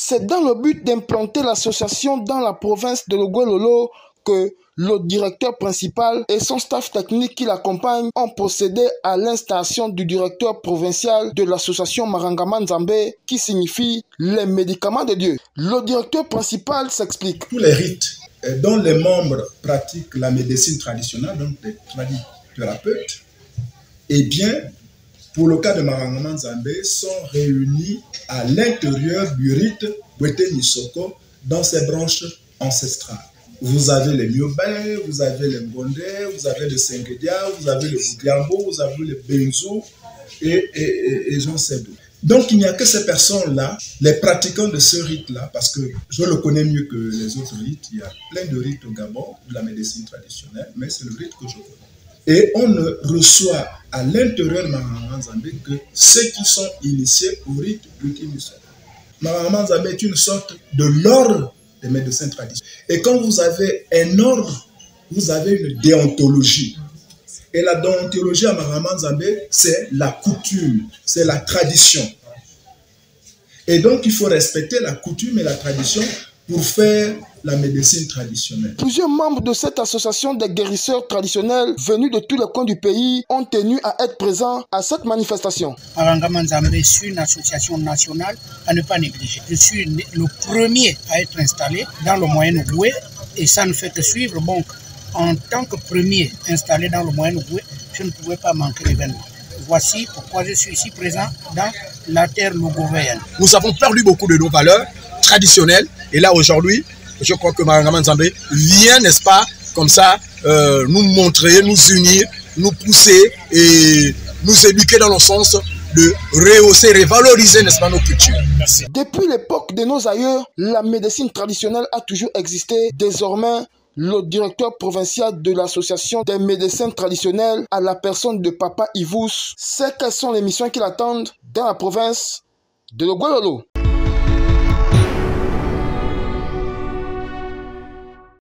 C'est dans le but d'implanter l'association dans la province de Logoué-Lolo que le directeur principal et son staff technique qui l'accompagne ont procédé à l'installation du directeur provincial de l'association Marangama Nzambe, qui signifie les médicaments de Dieu. Le directeur principal s'explique. Tous les rites dont les membres pratiquent la médecine traditionnelle, donc des tradithérapeutes, eh bien, pour le cas de Marangama Nzambe, sont réunis à l'intérieur du rite Bwete Nisoko dans ses branches ancestrales. Vous avez les Miobé, vous avez les Ngondé, vous avez les Sengedia, vous avez le Bugiambo, vous avez les Benzo et j'en sais d'où. Donc il n'y a que ces personnes-là, les pratiquants de ce rite-là, parce que je le connais mieux que les autres rites, il y a plein de rites au Gabon, de la médecine traditionnelle, mais c'est le rite que je connais. Et on ne reçoit à l'intérieur de Marangama Nzambe que ceux qui sont initiés au rite Bwete Nisoko. Marangama Nzambe est une sorte de l'ordre des médecins traditionnels. Et quand vous avez un ordre, vous avez une déontologie. Et la déontologie à Marangama Nzambe, c'est la coutume, c'est la tradition. Et donc, il faut respecter la coutume et la tradition pour faire la médecine traditionnelle. Plusieurs membres de cette association des guérisseurs traditionnels venus de tous les coins du pays ont tenu à être présents à cette manifestation. Marangama Nzambe est une association nationale à ne pas négliger. Je suis le premier à être installé dans le Moyen-Ogooué et ça ne fait que suivre. Donc, en tant que premier installé dans le Moyen-Ogooué, je ne pouvais pas manquer l'événement. Voici pourquoi je suis ici présent dans la terre logouvéenne. Nous avons perdu beaucoup de nos valeurs traditionnelles et là aujourd'hui, je crois que Marangama Nzambe vient, n'est-ce pas, comme ça, nous montrer, nous unir, nous pousser et nous éduquer dans le sens de rehausser, revaloriser, n'est-ce pas, nos cultures. Merci. Depuis l'époque de nos aïeux, la médecine traditionnelle a toujours existé. Désormais, le directeur provincial de l'association des médecins traditionnels, à la personne de Papa Ivous, sait quelles sont les missions qui l'attendent dans la province de Logoué-Lolo.